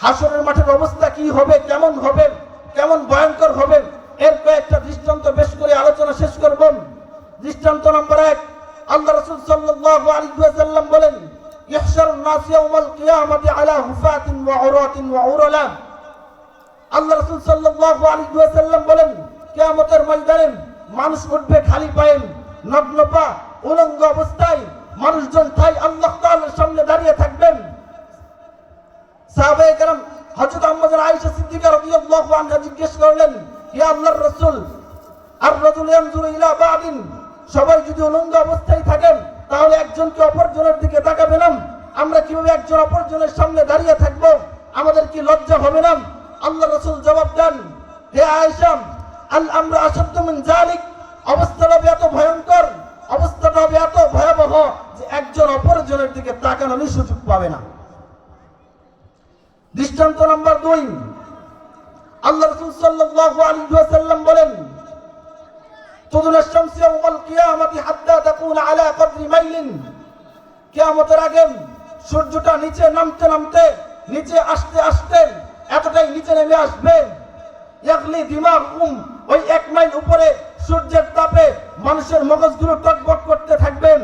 হাসরের মাঠের অবস্থা কি হবে, কেমন হবে, কেমন ভয়ঙ্কর হবে, এর কয়েকটা দৃষ্টান্ত বেশ করে আলোচনা শেষ করব। দৃষ্টান্ত নম্বর 1, আল্লাহ রাসূল সাল্লাল্লাহু আলাইহি ওয়াসাল্লাম বলেন, ইহশারুন নাস ইয়াউমাল কিয়ামাতি আলা হুফাতিন ওয়া উরাতিন ওয়া উরালা। আল্লাহ রাসূল সাল্লাল্লাহু আলাইহি ওয়াসাল্লাম বলেন, কিয়ামতের ময়দানে মানুষ উঠবে খালি পায়ে, নগ্ন পা, উলঙ্গ অবস্থায়। মানুষজন তাই আল্লাহ তাআলার সামনে দাঁড়িয়ে থাকবেন। সাহাবায়ে কেরাম হযরত আম্মা আয়েশা সিদ্দিকা রাদিয়াল্লাহু আনহা জিজ্ঞেস করলেন, ইয়া আল্লাহর রাসূল, আর রাজুল ইয়ানজুরু ইলা বাদিন, সবাই যদি উলঙ্গ অবস্থায় থাকেন তাহলে একজনকে অপরজনের দিকে তাকাবে না? আমরা কিভাবে একজন অপরজনের সামনে দাঁড়িয়ে থাকবো? আমাদের কি লজ্জা হবে না? আল্লাহ রাসূল জবাব দেন, হে আয়েশা, আল আমরু আশাদ্দু মিন যালিক, অবস্থাটা হবে এত ভয়ঙ্কর, অবস্থাটা হবে এত ভয়াবহ যে একজন অপরজনের দিকে তাকানোর সুযোগ পাবে না। দৃষ্টান্ত নাম্বার 2, আল্লাহ রাসূল সাল্লাল্লাহু আলাইহি ওয়াসাল্লাম বলেন, তুদুল শামসু ইয়াওমাল কিয়ামাতি হাত্তা তাকুনা আলা কদরি মাইলিন, কিয়ামতের আগে সূর্যটা নিচে নামতে নামতে, নিচে আসতে আসতে এতটাই নিচে নেমে আসবে, ইয়াগলি দিমাগুম, ওই 1 মাইল উপরে সূর্যের তাপে মানুষের মগজগুলো টকবক করতে থাকবেন,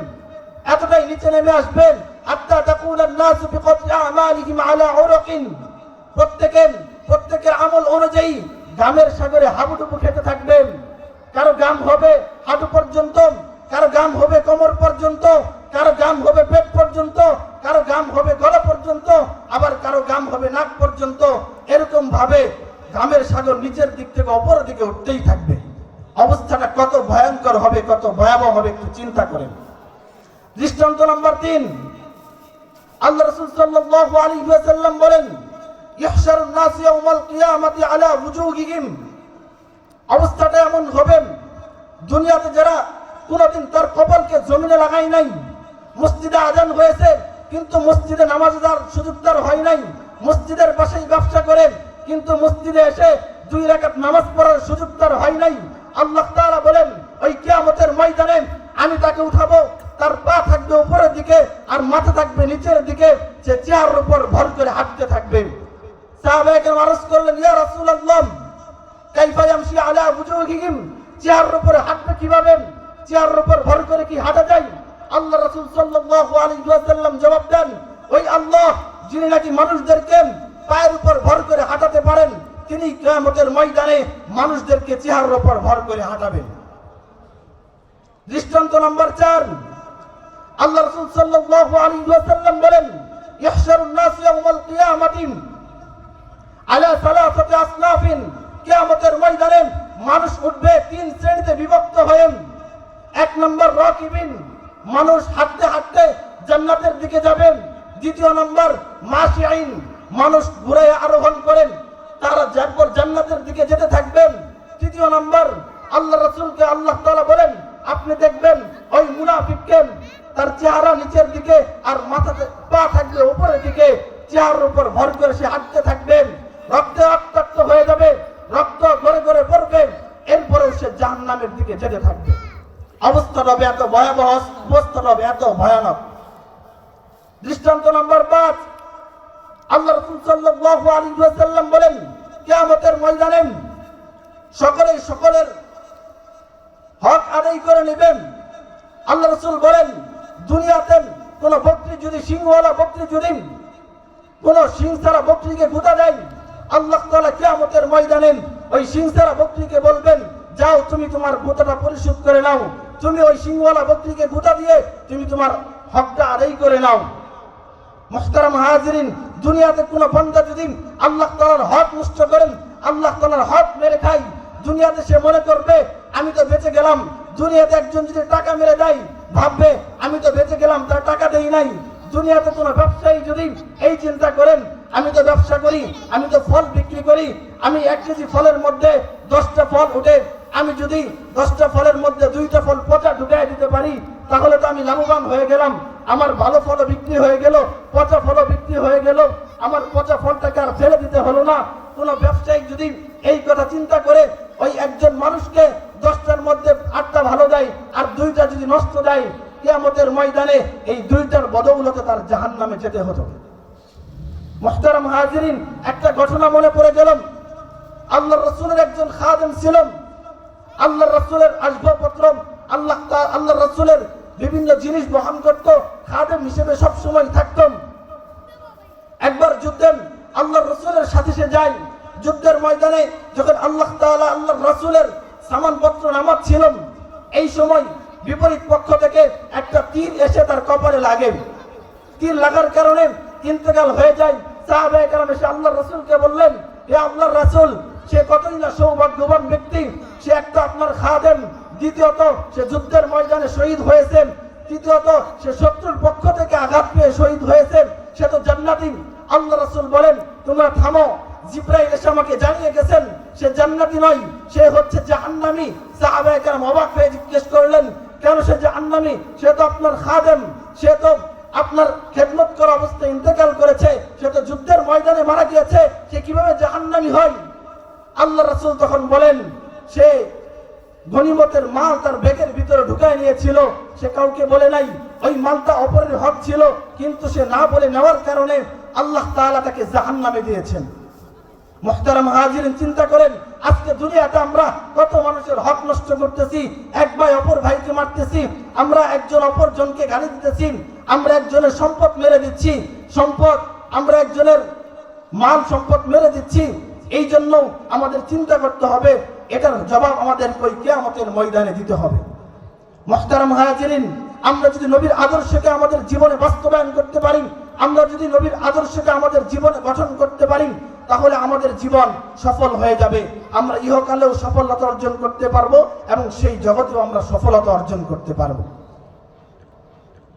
এতটাই নিচে নেমে আসবেন। হাত্তা তাকুনা আন-নাসু বিকদরি আমালিহিম আলা উরাকিন, প্রত্যেকের আমল অনুযায়ী গামের সাগরে হাবুডুবু খেতে থাকবেন। কারো গাম হবে হাঁটু পর্যন্ত, কারো গাম হবে কোমর পর্যন্ত, কারো গাম হবে পেট পর্যন্ত, কারো গাম হবে গলা পর্যন্ত, আবার কারো গাম হবে নাক পর্যন্ত। এরকম ভাবে গামের সাগর নিচের দিক থেকে উপরের দিকে উঠতেই থাকবে। অবস্থাটা কত ভয়ঙ্কর হবে, কত ভয়াবহ হবে, একটু চিন্তা করেন। দৃষ্টান্ত নাম্বার 3, আল্লাহ রাসূল সাল্লাল্লাহু আলাইহি ওয়াসাল্লাম বলেন, ইহশারুন নাস ইয়াউমাল কিয়ামাতি আলা ওয়ুজুহিহিম, অবস্থাটা এমন হবে, দুনিয়াতে যারা কোনদিন তার কপালকে জমিনে লাগায় নাই, মসজিদে আজান হয়েছে কিন্তু মসজিদে নামাজ পড়ার সুযোগ তার হয় নাই, মসজিদের পাশেই ব্যবসা করে কিন্তু মসজিদে এসে 2 রাকাত নামাজ পড়ার সুযোগ তার হয় নাই, আল্লাহ তাআলা বলেন, ওই কিয়ামতের ময়দানে আমি তাকে উঠাবো, তার পা থাকবে উপরের দিকে আর মাথা থাকবে নিচের দিকে, সে চেহারার উপর ভর করে হাঁটতে থাকবে। সাহাবায়ে কেরাম আরজ করলেন, ইয়া রাসূলুল্লাহ, কাইফা ইয়ামশি আলা ওয়ুজুহিহিম, চেহারার উপর হাঁটবে কিভাবে? চেহারার উপর ভর করে কি হাঁটা যায়? আল্লাহ রাসূল সাল্লাল্লাহু আলাইহি ওয়াসাল্লাম জবাব দেন, ওই আল্লাহ যিনি নাকি মানুষদেরকে পায়ের উপর ভর করে হাঁটাতে পারেন, তিনি কিয়ামতের ময়দানে মানুষদেরকে চেহারার উপর ভর করে হাঁটাবেন। দৃষ্টান্ত নাম্বার 4, আল্লাহ রাসূল সাল্লাল্লাহু আলাইহি ওয়াসাল্লাম বলেন, ইহশারুন নাস ইয়াউমাল কিয়ামাতি আলা সালাসাতি আসনাফিন, কিয়ামতের ময়দানে মানুষ উঠবে 3 শ্রেণীতে বিভক্ত হয়ে। 1 নম্বর রাকিবিন, মানুষ হাঁটতে হাঁটতে জান্নাতের দিকে যাবেন। 2 নম্বর মাশিঈন, মানুষ ঘোড়ায় আরোহণ করেন, তারা যারপর জান্নাতের দিকে যেতে থাকবেন। 3 নম্বর, আল্লাহ রাসূলকে আল্লাহ তাআলা বলেন, আপনি দেখবেন ওই মুনাফিককে তার চেহারা নিচের দিকে আর মাথাতে পা থাকবে উপরের দিকে, চেহারার উপর ভর করে সে হাঁটতে থাকবেন, রক্তে রক্তাক্ত হয়ে যাবে, রক্ত গড়ে গড়ে পড়বে, এরপরেও সে জাহান্নামের দিকে যেতে থাকবে। অবস্থাটা হবে এত ভয়াবহ, অবস্থাটা হবে এত ভয়ানক। দৃষ্টান্ত নাম্বার 5, আল্লাহ রাসূল সাল্লাল্লাহু আলাইহি ওয়াসাল্লাম বলেন, কিয়ামতের ময়দানে সকলের হক আদায় করে নেবেন। আল্লাহ রাসূল বলেন, দুনিয়াতে কোন বকরি যদি সিংওয়ালা বকরি যদি কোন সিং ছাড়া বকরিকে গুঁতা দেয়, আল্লাহ তাআলা কিয়ামতের ময়দানে ওই সিং ছাড়া বকরিকে বলবেন, যাও তুমি তোমার গুঁতাটা পরিশোধ করে নাও, তুমি ওই সিংওয়ালা বকরিকে গুঁতা দিয়ে তুমি তোমার হকটা আদায় করে নাও। মুহতারাম হাজিরিন, দুনিয়াতে কোন বান্দা যদি আল্লাহ তাআলার হক নষ্ট করেন, আল্লাহ তাআলার হক মেরে খায়, দুনিয়াতে সে মনে করবে আমি তো বেঁচে গেলাম। দুনিয়াতে একজন যদি টাকা মেরে দেয়, ভাববে আমি তো বেঁচে গেলাম, তার টাকা দেই নাই। দুনিয়াতে কোনো ব্যবসায়ী যদি এই চিন্তা করেন, আমি তো ব্যবসা করি, আমি তো ফল বিক্রি করি, আমি 1 কেজি ফলের মধ্যে 10টা ফল উঠে, আমি যদি 10টা ফলের মধ্যে 2টা ফল পচা ঢুকাই দিতে পারি, তাহলে তো আমি লাভবান হয়ে গেলাম। আমার ভালো ফলও বিক্রি হয়ে গেল, পচা ফলও বিক্রি হয়ে গেল, আমার পচা ফলটাকে আর ফেলে দিতে হলো না। কোনো ব্যবসায়ী যদি এই কথা চিন্তা করে ওই একজন মানুষকে 10টার মধ্যে 8টা ভালো দেয় আর 2টা যদি নষ্ট দেয়, কিয়ামতের ময়দানে এই 2টার বদৌলতে তার জাহান্নামে যেতে হতো। মুহতারাম হাজিরিন, একটা ঘটনা মনে পড়ে গেল। আল্লাহর রাসূলের একজন খাদেম ছিলেন। আল্লাহর রাসূলের আসবাবপত্র, আল্লাহর রাসূলের বিভিন্ন জিনিস বহন করত, খাদেম হিসেবে সব সময় থাকতেন। একবার যুদ্ধে আল্লাহর রাসূলের সাথে সে যায়। যুদ্ধের ময়দানে যখন আল্লাহ তাআলা আল্লাহর রাসূলের সামানপত্র নামাচ্ছিলেন, এই সময় বিপরীত পক্ষ থেকে একটা তীর এসে তার কপালে লাগে। তীর লাগার কারণে ইন্তেকাল হয়ে যায়। সাহাবায়ে কেরাম এসে আল্লাহর রাসূলকে বললেন, হে আল্লাহর রাসূল, সে কতই না সৌভাগ্যবান ব্যক্তি, সে একটা আপনার খাদেম, দ্বিতীয়ত সে যুদ্ধের ময়দানে শহীদ হয়েছেন, তৃতীয়ত সে শত্রুর পক্ষ থেকে আঘাত পেয়ে শহীদ হয়েছেন, সে তো জান্নাতি। আল্লাহ রাসূল বলেন, তোমরা থামো, জিবরাইল এসে আমাকে জানিয়ে গেছেন সে জান্নাতি নয়, সে হচ্ছে জাহান্নামী। সাহাবায়ে কেরাম অবাক হয়ে জিজ্ঞেস করলেন, কেন সে জাহান্নামী? সে তো আপনার খাদেম, সে তো আপনার খেদমত করা অবস্থায় ইন্তেকাল করেছে, সে তো যুদ্ধের ময়দানে মারা গিয়েছে, সে কিভাবে জাহান্নামী হয়? আল্লাহ রাসূল তখন বলেন, সে গনিমতের মাল তার ব্যাগের ভিতরে ঢুকায় নিয়েছিল, সে কাউকে বলে নাই। ওই মালটা অপরের হক ছিল, কিন্তু সে না বলে নেওয়ার কারণে আল্লাহ তাআলা তাকে জাহান্নামে দিয়েছেন। মুহতারাম হাজিরিন, চিন্তা করেন, আজকে দুনিয়াতে আমরা কত মানুষের হক নষ্ট করতেছি, এক ভাই অপর ভাইকে মারতেছি, আমরা একজন অপর জনকে গালি দিতেছি, আমরা একজনের সম্পদ মেরে দিচ্ছি, আমরা একজনের মাল সম্পদ মেরে দিচ্ছি। এই জন্য আমাদের চিন্তা করতে হবে, এটার জবাব আমাদের ওই কিয়ামতের ময়দানে দিতে হবে। মুহতারাম হাজিরিন, আমরা যদি নবীর আদর্শকে আমাদের জীবনে বাস্তবায়ন করতে পারি, আমরা যদি নবীর আদর্শকে আমাদের জীবনে গঠন করতে পারি, তাহলে আমাদের জীবন সফল হয়ে যাবে। আমরা ইহকালেও সফলতা অর্জন করতে পারবো এবং সেই জগতেও আমরা সফলতা অর্জন করতে পারবো।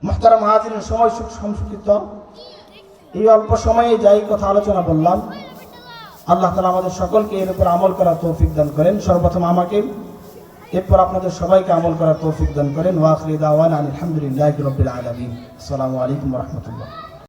মুহতারাম হাজিরিন, সময় সংক্ষিপ্ত, এই অল্প সময়ে যাই কথা আলোচনা বললাম। আল্লাহ তাআলা আমাদের সকলকে এর উপর আমল করার তৌফিক দান করেন। সর্বপ্রথম আমাকে, এরপর আপনাদের সবাইকে আমল করার তৌফিক দান করেন। ওয়া আখিরু দাওয়ানা আলহামদুলিল্লাহি রাব্বিল আলামিন। আসসালামু আলাইকুম ওয়া রাহমাতুল্লাহ।